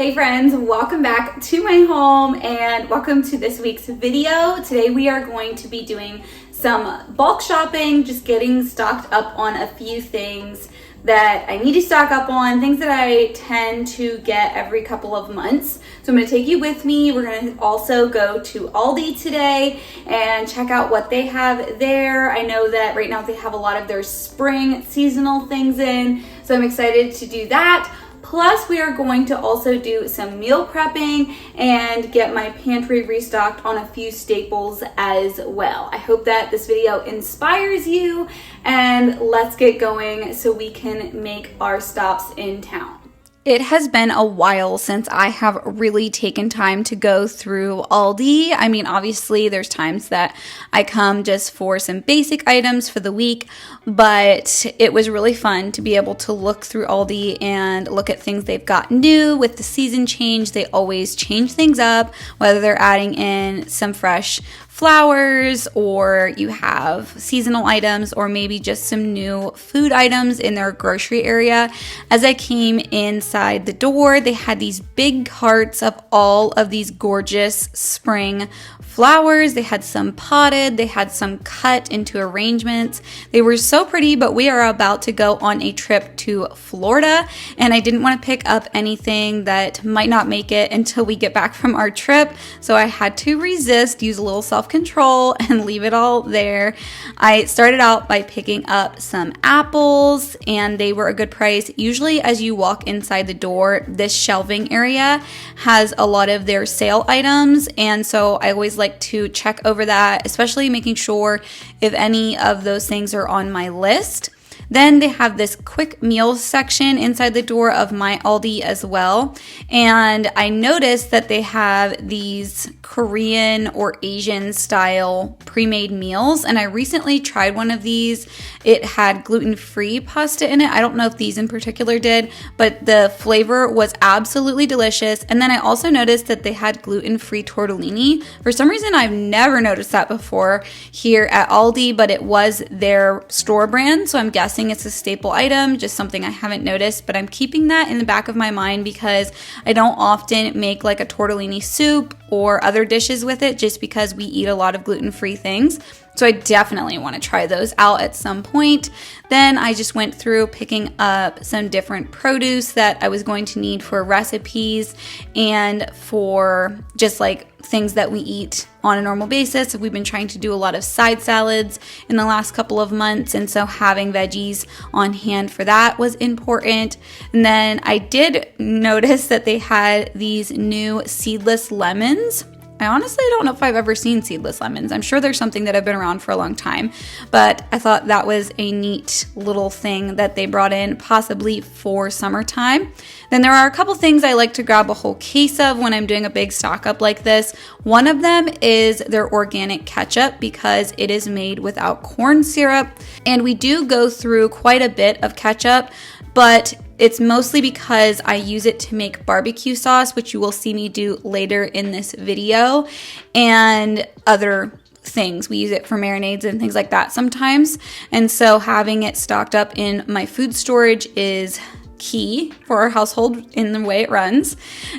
Hey friends, welcome back to my home and welcome to this week's video. Today we are going to be doing some bulk shopping, just getting stocked up on a few things that I need to stock up on, things that I tend to get every couple of months. So I'm going to take you with me. We're going to also go to Aldi today and check out what they have there. I know that right now they have a lot of their spring seasonal things in, so I'm excited to do that. Plus, we are going to also do some meal prepping and get my pantry restocked on a few staples as well. I hope that this video inspires you, and let's get going so we can make our stops in town. It has been a while since I have really taken time to go through Aldi. I mean, obviously there's times that I come just for some basic items for the week, but it was really fun to be able to look through Aldi and look at things they've got new. With the season change, they always change things up, whether they're adding in some fresh flowers or you have seasonal items or maybe just some new food items in their grocery area. As I came inside the door, they had these big carts of all of these gorgeous spring flowers. They had some potted, they had some cut into arrangements. They were so pretty, but we are about to go on a trip to Florida and I didn't want to pick up anything that might not make it until we get back from our trip. So I had to resist, use a little self-control and leave it all there. I started out by picking up some apples and they were a good price. Usually as you walk inside the door, this shelving area has a lot of their sale items, and so I always like to check over that, especially making sure if any of those things are on my list. Then they have this quick meals section inside the door of my Aldi as well. And I noticed that they have these Korean or Asian style pre-made meals. And I recently tried one of these. It had gluten-free pasta in it. I don't know if these in particular did, but the flavor was absolutely delicious. And then I also noticed that they had gluten-free tortellini. For some reason, I've never noticed that before here at Aldi, but it was their store brand. So I'm guessing it's a staple item, just something I haven't noticed, but I'm keeping that in the back of my mind because I don't often make like a tortellini soup or other dishes with it just because we eat a lot of gluten-free things. So I definitely want to try those out at some point. Then I just went through picking up some different produce that I was going to need for recipes and for just like things that we eat on a normal basis. We've been trying to do a lot of side salads in the last couple of months, and so having veggies on hand for that was important. And then I did notice that they had these new seedless lemons. I honestly don't know if I've ever seen seedless lemons. I'm sure there's something that have been around for a long time, but I thought that was a neat little thing that they brought in, possibly for summertime. Then there are a couple things I like to grab a whole case of when I'm doing a big stock up like this. One of them is their organic ketchup because it is made without corn syrup. And we do go through quite a bit of ketchup, but it's mostly because I use it to make barbecue sauce, which you will see me do later in this video, and other things. We use it for marinades and things like that sometimes. And so having it stocked up in my food storage is key for our household in the way it runs.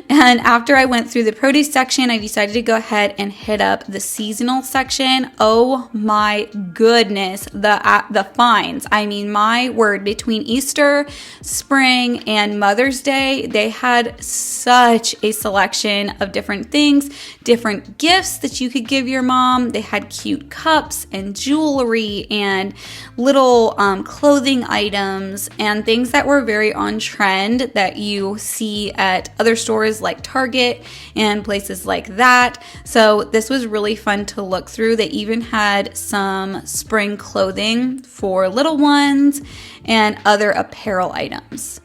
And after I went through the produce section, I decided to go ahead and hit up the seasonal section. Oh my goodness, the finds. I mean, my word, between Easter, spring, and Mother's Day, they had such a selection of different things, different gifts that you could give your mom. They had cute cups and jewelry and little clothing items and things that were very on trend that you see at other stores like Target and places like that. So this was really fun to look through. They even had some spring clothing for little ones and other apparel items.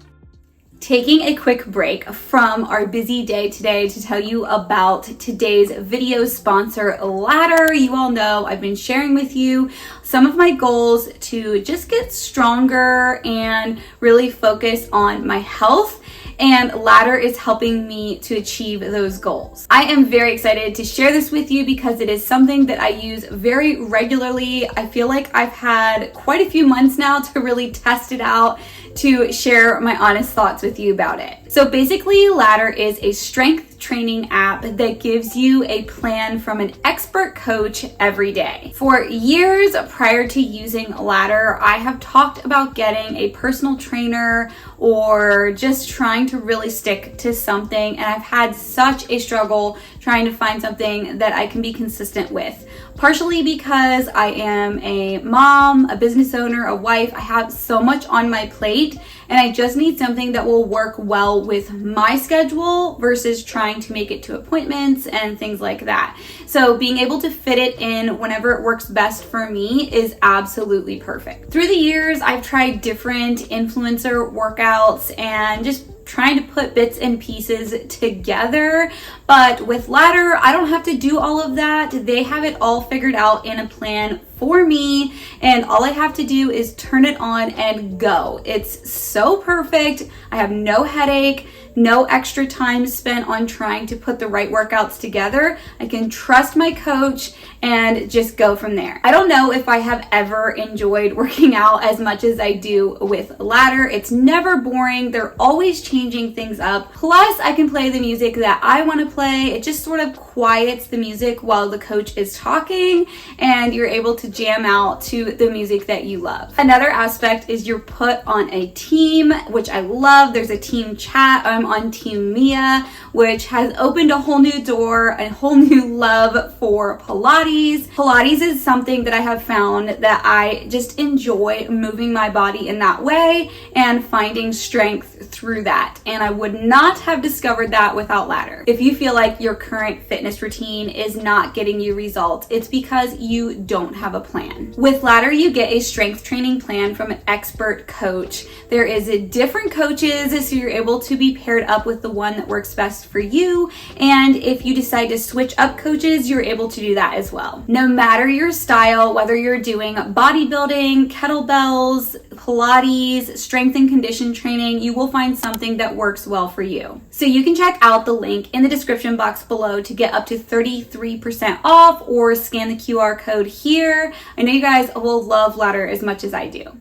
Taking a quick break from our busy day today to tell you about today's video sponsor, Ladder. You all know I've been sharing with you some of my goals to just get stronger and really focus on my health. And Ladder is helping me to achieve those goals. I am very excited to share this with you because it is something that I use very regularly. I feel like I've had quite a few months now to really test it out, to share my honest thoughts with you about it. So basically, Ladder is a strength training app that gives you a plan from an expert coach every day. For years prior to using Ladder, I have talked about getting a personal trainer or just trying to really stick to something, and I've had such a struggle trying to find something that I can be consistent with. Partially because I am a mom, a business owner, a wife. I have so much on my plate, and I just need something that will work well with my schedule versus trying to make it to appointments and things like that. So being able to fit it in whenever it works best for me is absolutely perfect. Through the years, I've tried different influencer workouts and just trying to put bits and pieces together. But with Ladder, I don't have to do all of that. They have it all figured out in a plan for me, and all I have to do is turn it on and go. It's so perfect. I have no headache, no extra time spent on trying to put the right workouts together. I can trust my coach and just go from there. I don't know if I have ever enjoyed working out as much as I do with Ladder. It's never boring. They're always changing things up. Plus, I can play the music that I want to play. It just sort of quiets the music while the coach is talking, and you're able to jam out to the music that you love. Another aspect is you're put on a team, which I love. There's a team chat. I'm on Team Mia, which has opened a whole new door, a whole new love for Pilates. Pilates is something that I have found that I just enjoy, moving my body in that way and finding strength through that. And I would not have discovered that without Ladder. If you feel like your current fitness routine is not getting you results, it's because you don't have a plan. With Ladder, you get a strength training plan from an expert coach. There is different coaches, so you're able to be paired up with the one that works best for you. And if you decide to switch up coaches, you're able to do that as well. No matter your style, whether you're doing bodybuilding, kettlebells, Pilates, strength and condition training, you will find something that works well for you. So you can check out the link in the description box below to get up to 33% off, or scan the QR code here. I know you guys will love Ladder as much as I do.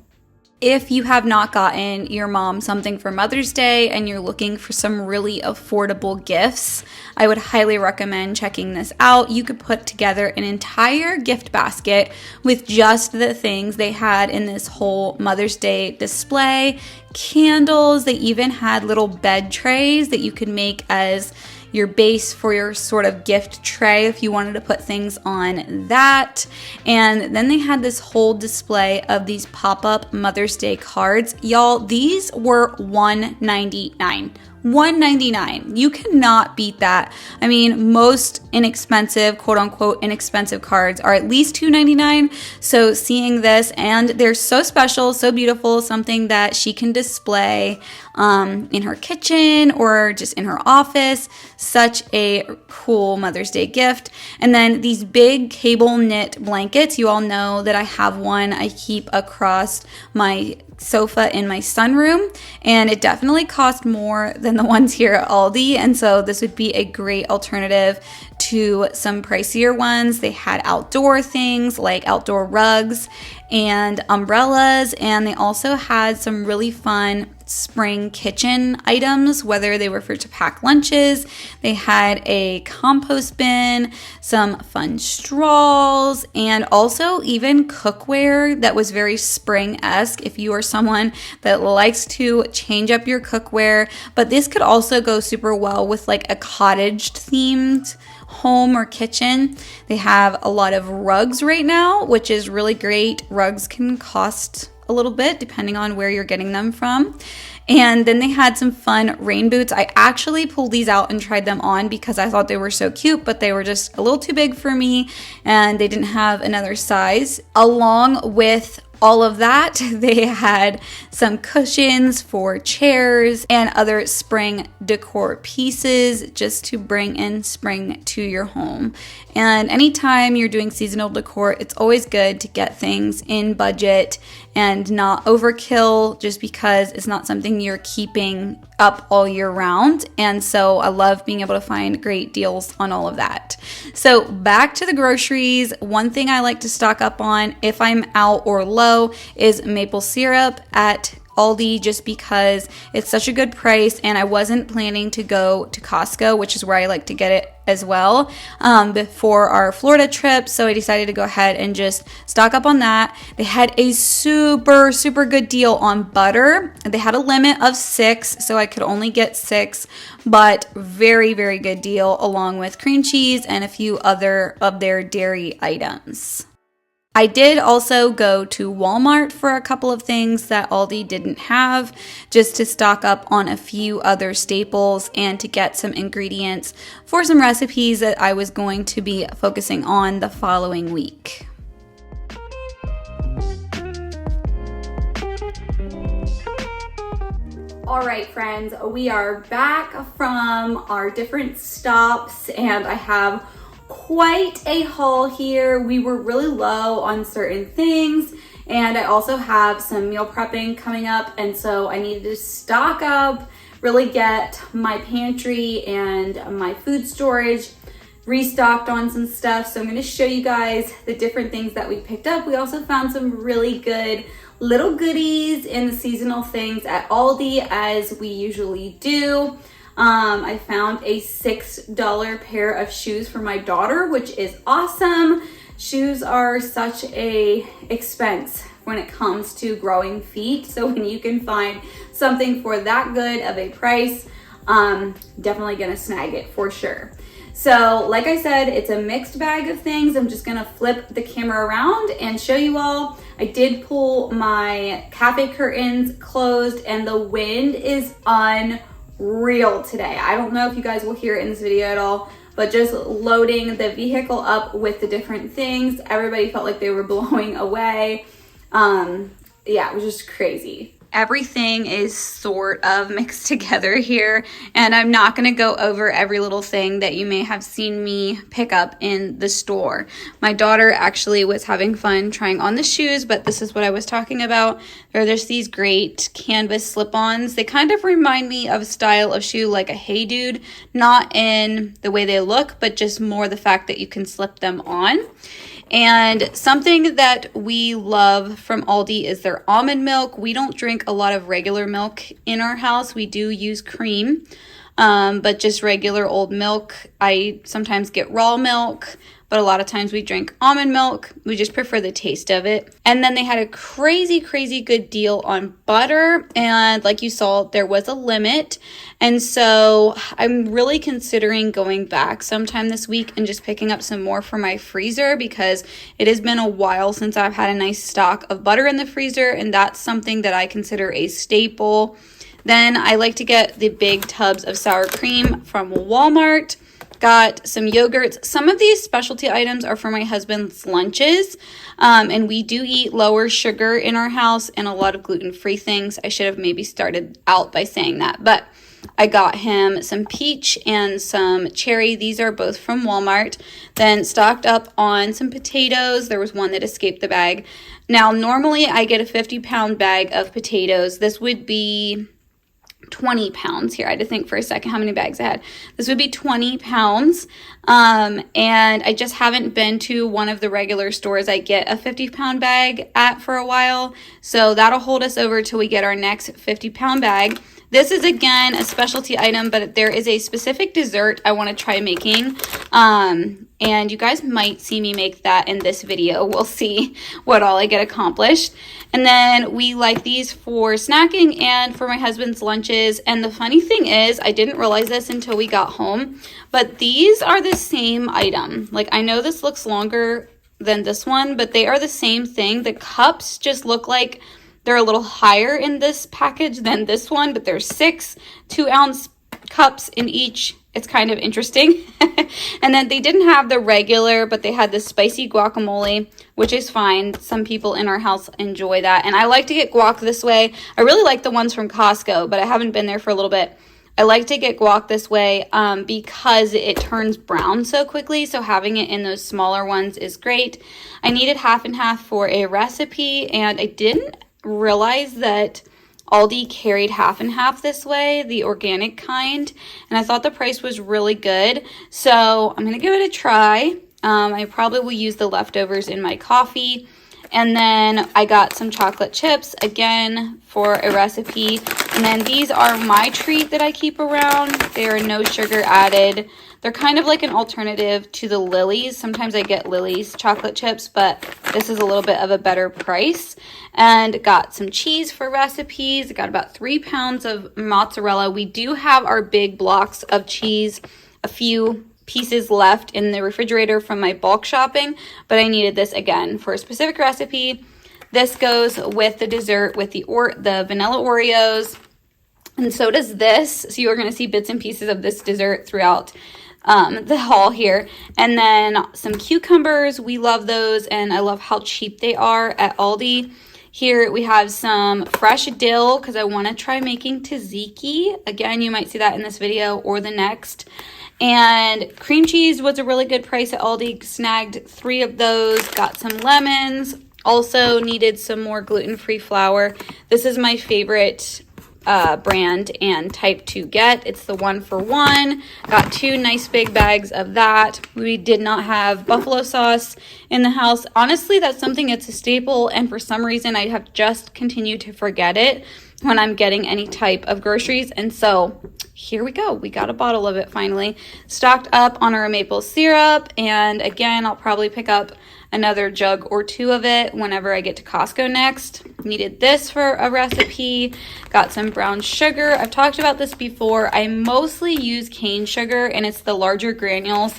If you have not gotten your mom something for Mother's Day and you're looking for some really affordable gifts, I would highly recommend checking this out. You could put together an entire gift basket with just the things they had in this whole Mother's Day display. Candles, they even had little bed trays that you could make as your base for your sort of gift tray if you wanted to put things on that. And then they had this whole display of these pop-up Mother's Day cards. Y'all, these were $1.99. $1.99. You cannot beat that. I mean, most inexpensive, quote unquote, inexpensive cards are at least $2.99. So seeing this, and they're so special, so beautiful, something that she can display in her kitchen or just in her office. Such a cool Mother's Day gift. And then these big cable knit blankets. You all know that I have one I keep across my sofa in my sunroom, and it definitely cost more than the ones here at Aldi, and so this would be a great alternative to some pricier ones. They had outdoor things like outdoor rugs and umbrellas, and they also had some really fun spring kitchen items, whether they were for to pack lunches. They had a compost bin, some fun straws, and also even cookware that was very spring-esque if you are someone that likes to change up your cookware. But this could also go super well with like a cottage themed home or kitchen. They have a lot of rugs right now, which is really great. Rugs can cost a little bit depending on where you're getting them from. And then they had some fun rain boots. I actually pulled these out and tried them on because I thought they were so cute, but they were just a little too big for me and they didn't have another size. Along with all of that, they had some cushions for chairs and other spring decor pieces just to bring in spring to your home. And anytime you're doing seasonal decor, it's always good to get things in budget and not overkill, just because it's not something you're keeping up all year round. And so I love being able to find great deals on all of that. So back to the groceries. One thing I like to stock up on if I'm out or low is maple syrup at Aldi just because it's such a good price, and I wasn't planning to go to Costco, which is where I like to get it as well, before our Florida trip. So I decided to go ahead and just stock up on that. They had a super good deal on butter. They had a limit of 6, so I could only get 6, but very good deal, along with cream cheese and a few other of their dairy items. I did also go to Walmart for a couple of things that Aldi didn't have, just to stock up on a few other staples and to get some ingredients for some recipes that I was going to be focusing on the following week. All right, friends, we are back from our different stops, and I have quite a haul here. We were really low on certain things, and I also have some meal prepping coming up, and so I needed to stock up, really get my pantry and my food storage restocked on some stuff. So I'm going to show you guys the different things that we picked up. We also found some really good little goodies and the seasonal things at Aldi, as we usually do. I found a $6 pair of shoes for my daughter, which is awesome. Shoes are such a expense when it comes to growing feet. So when you can find something for that good of a price, definitely gonna snag it for sure. So like I said, it's a mixed bag of things. I'm just gonna flip the camera around and show you all. I did pull my cafe curtains closed, and the wind is unreal today. I don't know if you guys will hear it in this video at all, but just loading the vehicle up with the different things, everybody felt like they were blowing away. Yeah, it was just crazy. Everything is sort of mixed together here, and I'm not going to go over every little thing that you may have seen me pick up in the store. My daughter actually was having fun trying on the shoes, but this is what I was talking about. There's these great canvas slip-ons. They kind of remind me of a style of shoe like a Hey Dude, not in the way they look, but just more the fact that you can slip them on. And something that we love from Aldi is their almond milk. We don't drink a lot of regular milk in our house. We do use cream, but just regular old milk. I sometimes get raw milk, but a lot of times we drink almond milk. We just prefer the taste of it. And then they had a crazy good deal on butter. And like you saw, there was a limit. And so I'm really considering going back sometime this week and just picking up some more for my freezer, because it has been a while since I've had a nice stock of butter in the freezer. And that's something that I consider a staple. Then I like to get the big tubs of sour cream from Walmart. Got some yogurts. Some of these specialty items are for my husband's lunches, and we do eat lower sugar in our house and a lot of gluten-free things. I should have maybe started out by saying that, but I got him some peach and some cherry. These are both from Walmart. Then stocked up on some potatoes. There was one that escaped the bag. Now, normally I get a 50-pound bag of potatoes. This would be 20 pounds here. I had to think for a second how many bags I had. This would be 20 pounds. And I just haven't been to one of the regular stores I get a 50-pound bag at for a while. So that'll hold us over till we get our next 50-pound bag. This is, again, a specialty item, but there is a specific dessert I want to try making. And you guys might see me make that in this video. We'll see what all I get accomplished. And then we like these for snacking and for my husband's lunches. And the funny thing is, I didn't realize this until we got home, but these are the same item. Like, I know this looks longer than this one, but they are the same thing. The cups just look like they're a little higher in this package than this one, but there's 6 2-ounce cups in each. It's kind of interesting. And then they didn't have the regular, but they had the spicy guacamole, which is fine. Some people in our house enjoy that. And I like to get guac this way. I really like the ones from Costco, but I haven't been there for a little bit. I like to get guac this way because it turns brown so quickly. So having it in those smaller ones is great. I needed half and half for a recipe, and I didn't realize that Aldi carried half and half this way, the organic kind, and I thought the price was really good. So I'm going to give it a try. I probably will use the leftovers in my coffee. And then I got some chocolate chips, again, for a recipe. And then these are my treat that I keep around. They are no sugar added. They're kind of like an alternative to the Lily's. Sometimes I get Lily's chocolate chips, but this is a little bit of a better price. And got some cheese for recipes. Got about 3 pounds of mozzarella. We do have our big blocks of cheese, a few pieces left in the refrigerator from my bulk shopping, but I needed this again for a specific recipe. This goes with the dessert with the vanilla Oreos, and so does this. So you're going to see bits and pieces of this dessert throughout the haul here. And then some cucumbers. We love those, and I love how cheap they are at Aldi. Here we have some fresh dill because I want to try making tzatziki. Again, you might see that in this video or the next. And cream cheese was a really good price at Aldi. Snagged 3 of those. Got some lemons. Also needed some more gluten-free flour. This is my favorite brand and type to get. It's the 1-for-1. Got 2 nice big bags of that. We did not have buffalo sauce in the house. Honestly, that's something that's a staple, and for some reason I have just continued to forget it when I'm getting any type of groceries. And so here we go. We got a bottle of it finally. Stocked up on our maple syrup, and again, I'll probably pick up another jug or 2 of it whenever I get to Costco next. Needed this for a recipe. Got some brown sugar. I've talked about this before. I mostly use cane sugar, and it's the larger granules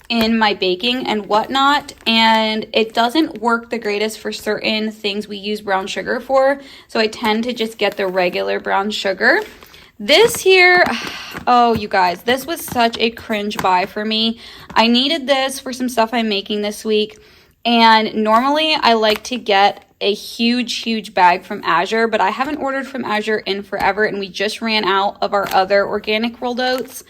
in my baking and whatnot, and it doesn't work the greatest for certain things we use brown sugar for, so I tend to just get the regular brown sugar. This here, oh you guys, this was such a cringe buy for me. I needed this for some stuff I'm making this week, and normally I like to get a huge bag from Azure, but I haven't ordered from Azure in forever, and we just ran out of our other organic rolled oats.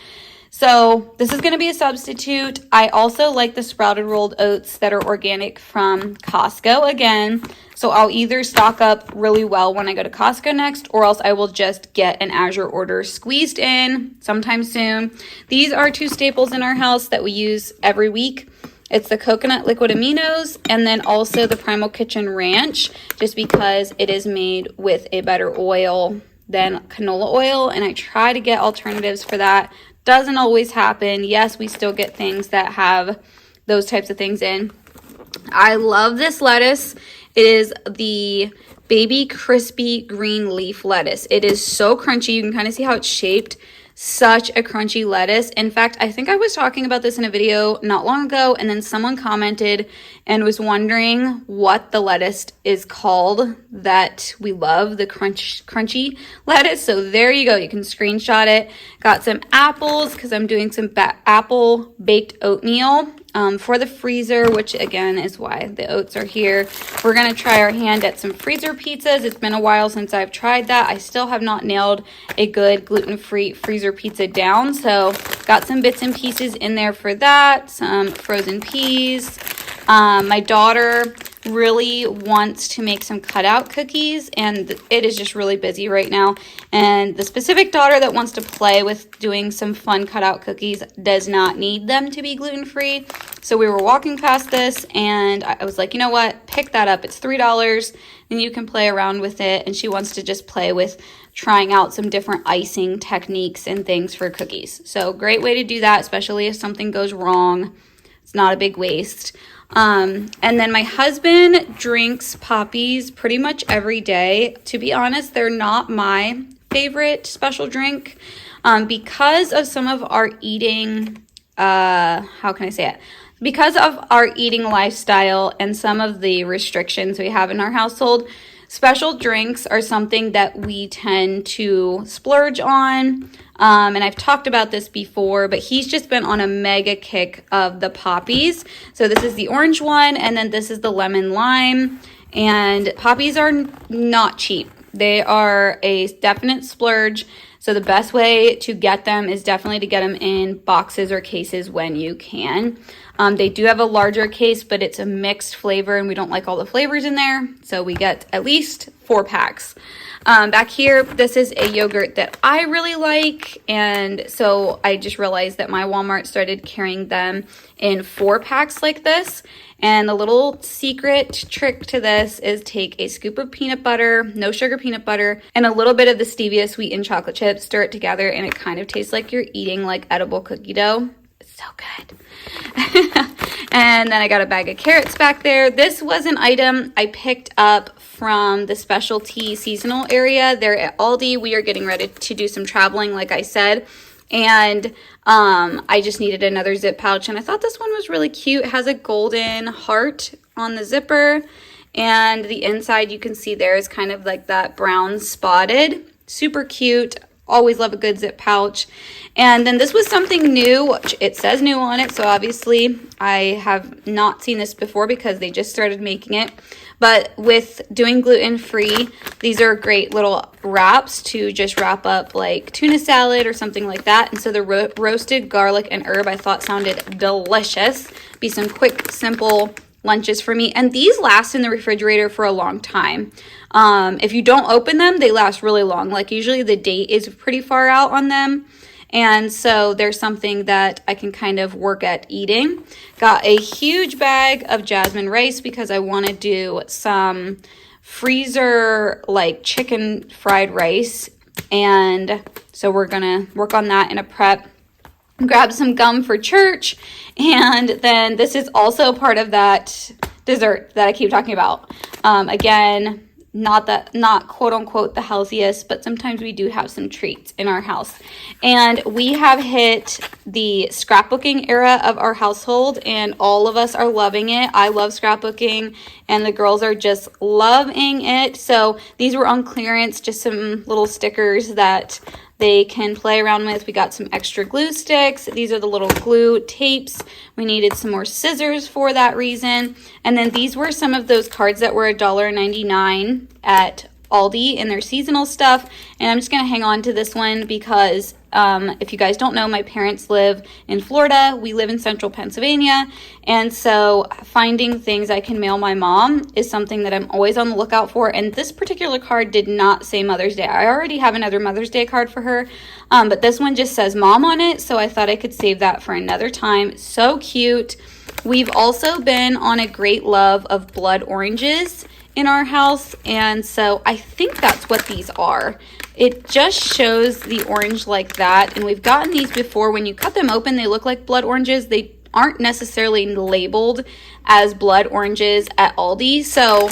So this is going to be a substitute. I also like the sprouted rolled oats that are organic from Costco again. So I'll either stock up really well when I go to Costco next, or else I will just get an Azure order squeezed in sometime soon. These are 2 staples in our house that we use every week. It's the coconut liquid aminos, and then also the Primal Kitchen Ranch, just because it is made with a better oil than canola oil, and I try to get alternatives for that. Doesn't always happen. Yes, we still get things that have those types of things in. I love this lettuce. It is the baby crispy green leaf lettuce. It is so crunchy. You can kind of see how it's shaped. Such a crunchy lettuce. In fact, I think I was talking about this in a video not long ago, and then someone commented and was wondering what the lettuce is called that we love, the crunchy lettuce. So there you go. You can screenshot it. Got some apples because I'm doing some apple baked oatmeal for the freezer, which again is why the oats are here. We're going to try our hand at some freezer pizzas. It's been a while since I've tried that. I still have not nailed a good gluten-free freezer pizza down. So got some bits and pieces in there for that. Some frozen peas. My daughter really wants to make some cutout cookies, and it is just really busy right now. And the specific daughter that wants to play with doing some fun cutout cookies does not need them to be gluten-free. So we were walking past this, and I was like, you know what? Pick that up. It's $3, and you can play around with it. And she wants to just play with trying out some different icing techniques and things for cookies. So great way to do that, especially if something goes wrong. It's not a big waste. And then my husband drinks poppies pretty much every day. To be honest, they're not my favorite special drink because of some of our eating, how can I say it? Because of our eating lifestyle and some of the restrictions we have in our household, special drinks are something that we tend to splurge on. And I've talked about this before, but he's just been on a mega kick of the poppies. So this is the orange one, and then this is the lemon lime. And poppies are not cheap. They are a definite splurge. So the best way to get them is definitely to get them in boxes or cases when you can. They do have a larger case, but it's a mixed flavor, and we don't like all the flavors in there. So we get at least 4 packs. Back here, this is a yogurt that I really like, and so I just realized that my Walmart started carrying them in 4-packs like this. And the little secret trick to this is take a scoop of peanut butter, no sugar peanut butter, and a little bit of the stevia sweetened chocolate chips, stir it together, and it kind of tastes like you're eating like edible cookie dough. It's so good. And then I got a bag of carrots back there. This was an item I picked up from the specialty seasonal area there at Aldi. We are getting ready to do some traveling, like I said. And I just needed another zip pouch, and I thought this one was really cute. It has a golden heart on the zipper, and the inside you can see there is kind of like that brown spotted. Super cute. Always love a good zip pouch. And then this was something new. It says new on it, so obviously I have not seen this before because they just started making it. But with doing gluten-free, these are great little wraps to just wrap up like tuna salad or something like that. And so the roasted garlic and herb I thought sounded delicious. Be some quick, simple lunches for me. And these last in the refrigerator for a long time. If you don't open them, they last really long. Like usually the date is pretty far out on them. And so there's something that I can kind of work at eating. Got a huge bag of jasmine rice because I want to do some freezer like chicken fried rice. And so we're going to work on that in a prep. Grab some gum for church. And then this is also part of that dessert that I keep talking about. Again, not quote unquote the healthiest, but sometimes we do have some treats in our house. And we have hit the scrapbooking era of our household, and all of us are loving it. I love scrapbooking, and the girls are just loving it. So these were on clearance, just some little stickers that they can play around with. We got some extra glue sticks. These are the little glue tapes. We needed some more scissors for that reason. And then these were some of those cards that were $1.99 at Aldi in their seasonal stuff. And I'm just going to hang on to this one because if you guys don't know, my parents live in Florida. We live in central Pennsylvania. And so finding things I can mail my mom is something that I'm always on the lookout for. And this particular card did not say Mother's Day. I already have another Mother's Day card for her. But this one just says Mom on it. So I thought I could save that for another time. So cute. We've also been on a great love of blood oranges in our house, and so I think that's what these are. It just shows the orange like that, and we've gotten these before. When you cut them open, they look like blood oranges. They aren't necessarily labeled as blood oranges at Aldi, so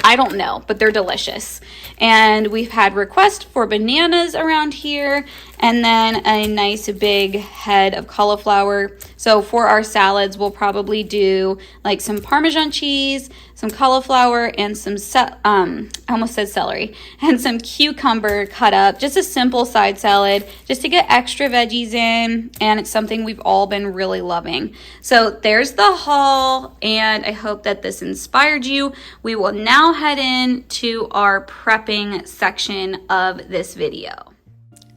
I don't know, but they're delicious. And we've had requests for bananas around here, and then a nice big head of cauliflower. So for our salads, we'll probably do like some Parmesan cheese, some cauliflower, and some, I almost said celery, and some cucumber cut up. Just a simple side salad, just to get extra veggies in, and it's something we've all been really loving. So there's the haul, and I hope that this inspired you. We will now head in to our prepping section of this video.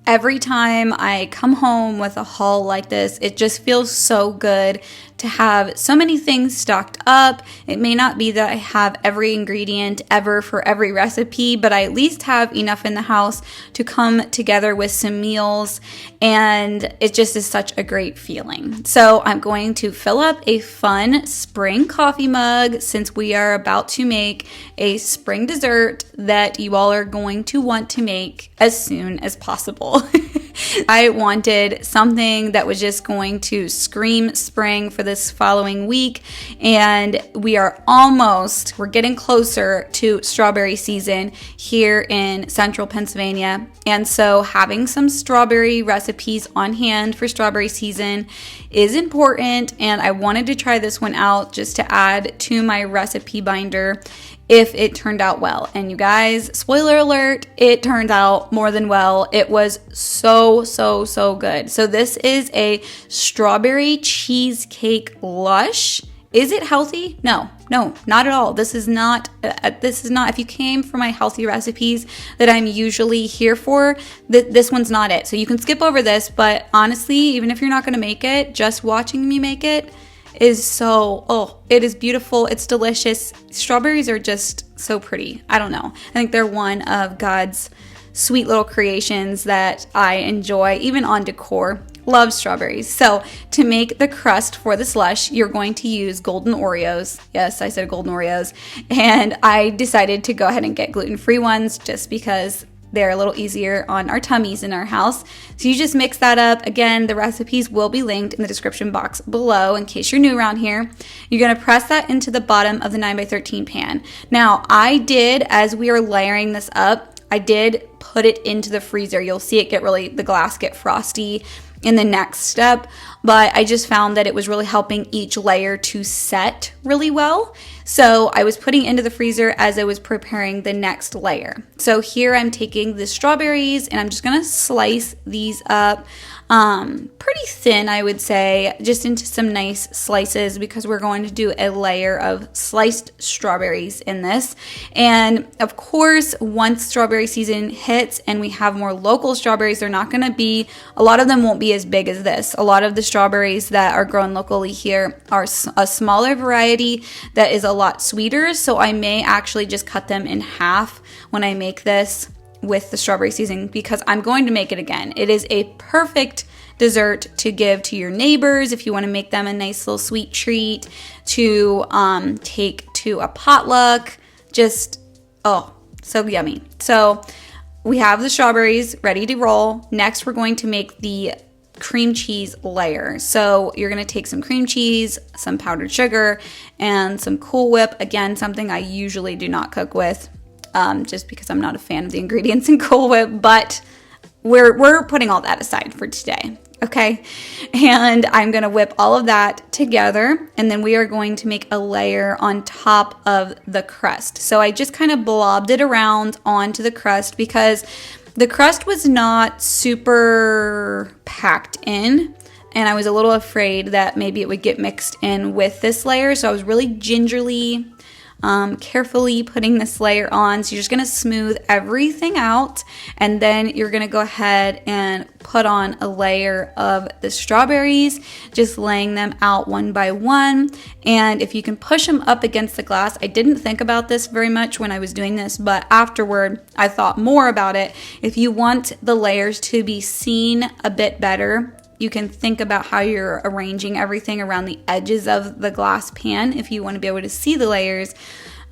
Every time I come home with a haul like this, it just feels so good to have so many things stocked up. It may not be that I have every ingredient ever for every recipe, but I at least have enough in the house to come together with some meals, and it just is such a great feeling. So I'm going to fill up a fun spring coffee mug since we are about to make a spring dessert that you all are going to want to make as soon as possible. I wanted something that was just going to scream spring for this following week, and we're getting closer to strawberry season here in central Pennsylvania, and so having some strawberry recipes on hand for strawberry season is important, and I wanted to try this one out just to add to my recipe binder if it turned out well. And you guys, spoiler alert, it turned out more than well. It was so good. So this is a strawberry cheesecake lush. Is it healthy? No, not at all. This is not, if you came for my healthy recipes that I'm usually here for, this one's not it. So you can skip over this, but honestly, even if you're not going to make it, just watching me make it is so, oh, it is beautiful. It's delicious. Strawberries are just so pretty. I don't know. I think they're one of God's sweet little creations that I enjoy, even on decor. Love strawberries. So to make the crust for this lush, you're going to use golden Oreos. Yes, I said golden Oreos. And I decided to go ahead and get gluten-free ones just because they're a little easier on our tummies in our house. So you just mix that up. Again, the recipes will be linked in the description box below in case you're new around here. You're going to press that into the bottom of the 9x13 pan. Now, I did, as we are layering this up, I did put it into the freezer. You'll see it get really, the glass get frosty in the next step, but I just found that it was really helping each layer to set really well. So I was putting into the freezer as I was preparing the next layer. So here I'm taking the strawberries and I'm just gonna slice these up pretty thin, I would say, just into some nice slices because we're going to do a layer of sliced strawberries in this. And of course, once strawberry season hits and we have more local strawberries, they're not gonna be, a lot of them won't be as big as this. A lot of the strawberries that are grown locally here are a smaller variety that is a lot sweeter. So I may actually just cut them in half when I make this with the strawberry seasoning because I'm going to make it again. It is a perfect dessert to give to your neighbors if you want to make them a nice little sweet treat to take to a potluck. Just, oh, so yummy. So we have the strawberries ready to roll. Next, we're going to make the cream cheese layer. So you're going to take some cream cheese, some powdered sugar, and some Cool Whip. Again, something I usually do not cook with. Just because I'm not a fan of the ingredients in Cool Whip, but we're putting all that aside for today, okay? And I'm gonna whip all of that together, and then we are going to make a layer on top of the crust. So I just kind of blobbed it around onto the crust because the crust was not super packed in, and I was a little afraid that maybe it would get mixed in with this layer, so I was really gingerly carefully putting this layer on. So you're just going to smooth everything out, and then you're going to go ahead and put on a layer of the strawberries, just laying them out one by one. And if you can push them up against the glass, I didn't think about this very much when I was doing this, but afterward I thought more about it. If you want the layers to be seen a bit better, you can think about how you're arranging everything around the edges of the glass pan if you want to be able to see the layers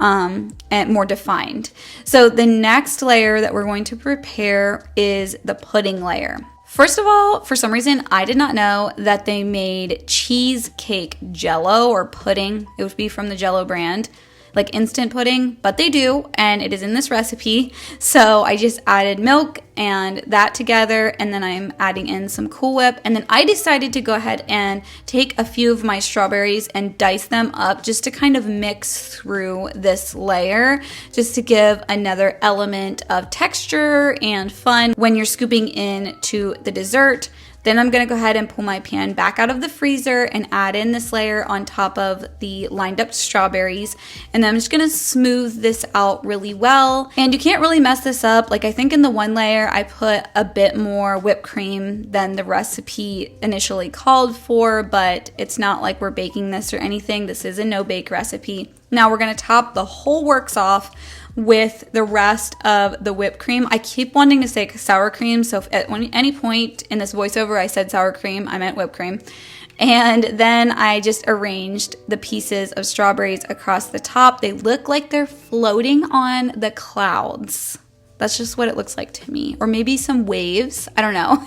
and more defined. So the next layer that we're going to prepare is the pudding layer. First of all, for some reason, I did not know that they made cheesecake jello or pudding. It would be from the Jello brand, like instant pudding, but they do, and it is in this recipe. So I just added milk and that together, and then I'm adding in some Cool Whip, and then I decided to go ahead and take a few of my strawberries and dice them up just to kind of mix through this layer, just to give another element of texture and fun when you're scooping into the dessert. Then I'm gonna go ahead and pull my pan back out of the freezer and add in this layer on top of the lined up strawberries. And then I'm just gonna smooth this out really well. And you can't really mess this up. Like, I think in the one layer, I put a bit more whipped cream than the recipe initially called for, but it's not like we're baking this or anything. This is a no-bake recipe. Now we're gonna top the whole works off with the rest of the whipped cream. I keep wanting to say sour cream, so if at any point in this voiceover I said sour cream, I meant whipped cream. And then I just arranged the pieces of strawberries across the top. They look like they're floating on the clouds. That's just what it looks like to me. Or maybe some waves, I don't know.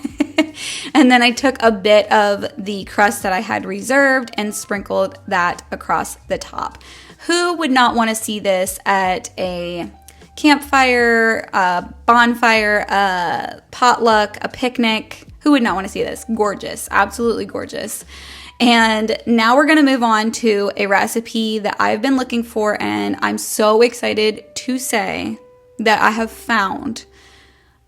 And then I took a bit of the crust that I had reserved and sprinkled that across the top. Who would not want to see this at a campfire, a bonfire, a potluck, a picnic? Who would not want to see this? Gorgeous, absolutely gorgeous. And now we're going to move on to a recipe that I've been looking for, and I'm so excited to say that I have found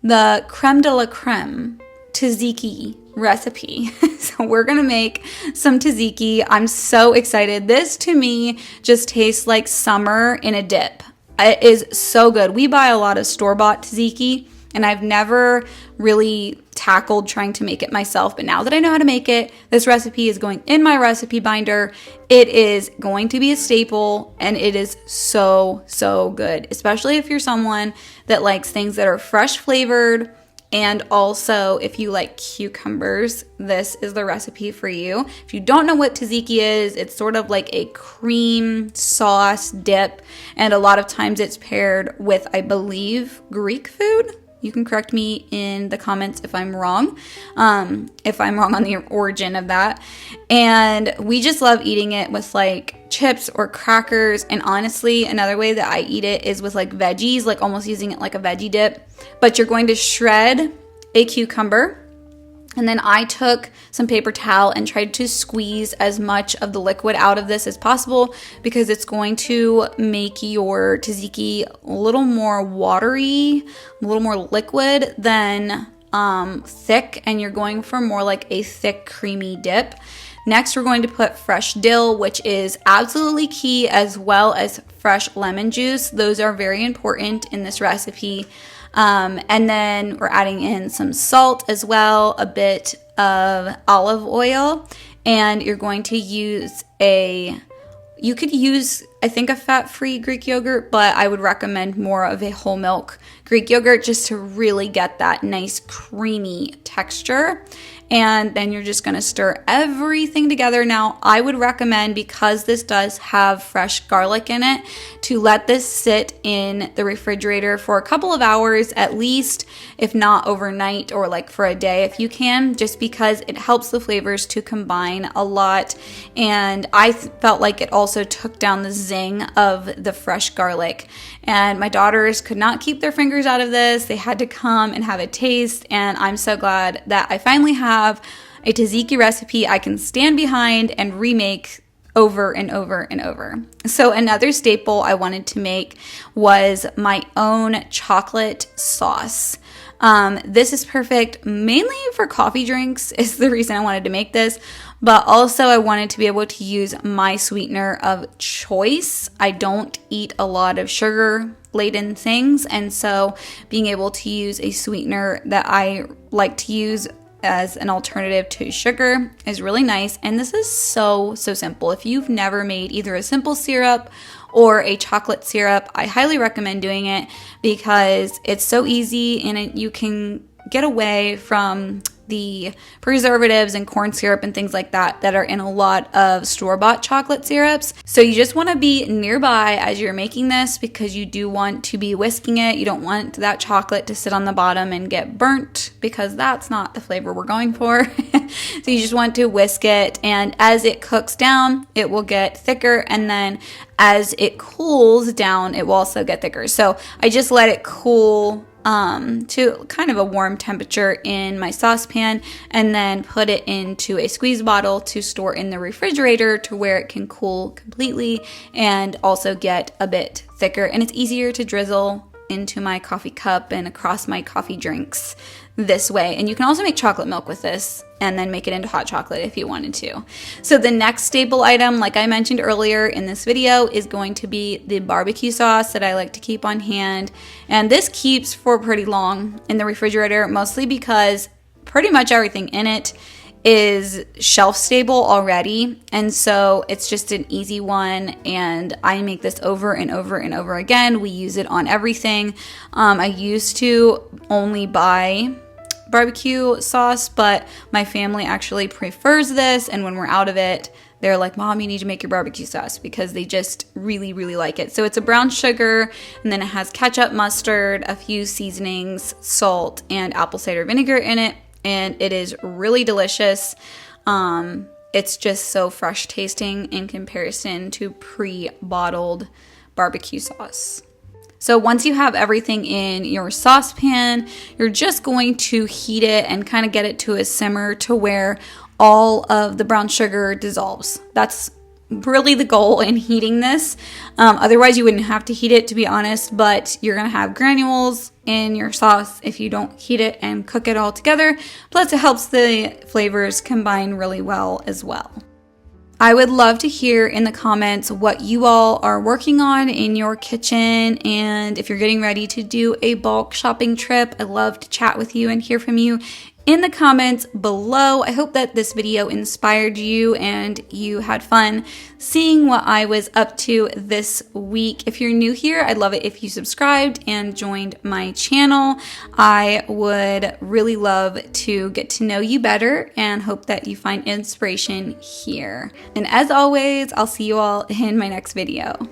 the creme de la creme tzatziki recipe. So we're gonna make some tzatziki. I'm so excited. This to me just tastes like summer in a dip. It is so good. We buy a lot of store-bought tzatziki, and I've never really tackled trying to make it myself, but now that I know how to make it, this recipe is going in my recipe binder. It is going to be a staple, and it is so, so good, especially if you're someone that likes things that are fresh flavored. And also, if you like cucumbers, this is the recipe for you. If you don't know what tzatziki is, it's sort of like a cream sauce dip. And a lot of times it's paired with, I believe, Greek food. You can correct me in the comments if I'm wrong on the origin of that. And we just love eating it with like chips or crackers. And honestly, another way that I eat it is with like veggies, like almost using it like a veggie dip. But you're going to shred a cucumber. And then I took some paper towel and tried to squeeze as much of the liquid out of this as possible, because it's going to make your tzatziki a little more watery, a little more liquid than thick, and you're going for more like a thick, creamy dip. Next, we're going to put fresh dill, which is absolutely key, as well as fresh lemon juice. Those are very important in this recipe. And then we're adding in some salt as well, a bit of olive oil, and you're going to use you could use, I think, a fat-free Greek yogurt, but I would recommend more of a whole milk Greek yogurt just to really get that nice creamy texture. And then you're just going to stir everything together. Now, I would recommend, because this does have fresh garlic in it, to let this sit in the refrigerator for a couple of hours at least, if not overnight, or like for a day if you can, just because it helps the flavors to combine a lot. And I felt like it also took down the zing of the fresh garlic. And my daughters could not keep their fingers out of this. They had to come and have a taste. And I'm so glad that I finally have a tzatziki recipe I can stand behind and remake over and over and over. So another staple I wanted to make was my own chocolate sauce. This is perfect mainly for coffee drinks, is the reason I wanted to make this, but also I wanted to be able to use my sweetener of choice. I don't eat a lot of sugar laden things, and so being able to use a sweetener that I like to use as an alternative to sugar is really nice. And this is so simple. If you've never made either a simple syrup or a chocolate syrup, I highly recommend doing it, because it's so easy, and you can get away from the preservatives and corn syrup and things like that that are in a lot of store-bought chocolate syrups. So you just want to be nearby as you're making this, because you do want to be whisking it. You don't want that chocolate to sit on the bottom and get burnt, because that's not the flavor we're going for. So you just want to whisk it, and as it cooks down, it will get thicker, and then as it cools down, it will also get thicker. So I just let it cool to kind of a warm temperature in my saucepan, and then put it into a squeeze bottle to store in the refrigerator to where it can cool completely and also get a bit thicker. And it's easier to drizzle into my coffee cup and across my coffee drinks this way. And you can also make chocolate milk with this and then make it into hot chocolate if you wanted to. So the next staple item, like I mentioned earlier in this video, is going to be the barbecue sauce that I like to keep on hand. And this keeps for pretty long in the refrigerator, mostly because pretty much everything in it is shelf stable already, and so it's just an easy one, and I make this over and over and over again. We use it on everything. I used to only buy barbecue sauce, but my family actually prefers this, and when we're out of it, they're like, Mom, you need to make your barbecue sauce, because they just really, really like it. So it's a brown sugar, and then it has ketchup, mustard, a few seasonings, salt, and apple cider vinegar in it. And it is really delicious. It's just so fresh tasting in comparison to pre-bottled barbecue sauce. So once you have everything in your saucepan, you're just going to heat it and kind of get it to a simmer to where all of the brown sugar dissolves. That's really the goal in heating this. Otherwise, you wouldn't have to heat it, to be honest, but you're going to have granules in your sauce if you don't heat it and cook it all together. Plus, it helps the flavors combine really well as well. I would love to hear in the comments what you all are working on in your kitchen, and if you're getting ready to do a bulk shopping trip. I'd love to chat with you and hear from you in the comments below. I hope that this video inspired you and you had fun seeing what I was up to this week. If you're new here, I'd love it if you subscribed and joined my channel. I would really love to get to know you better and hope that you find inspiration here. And as always, I'll see you all in my next video.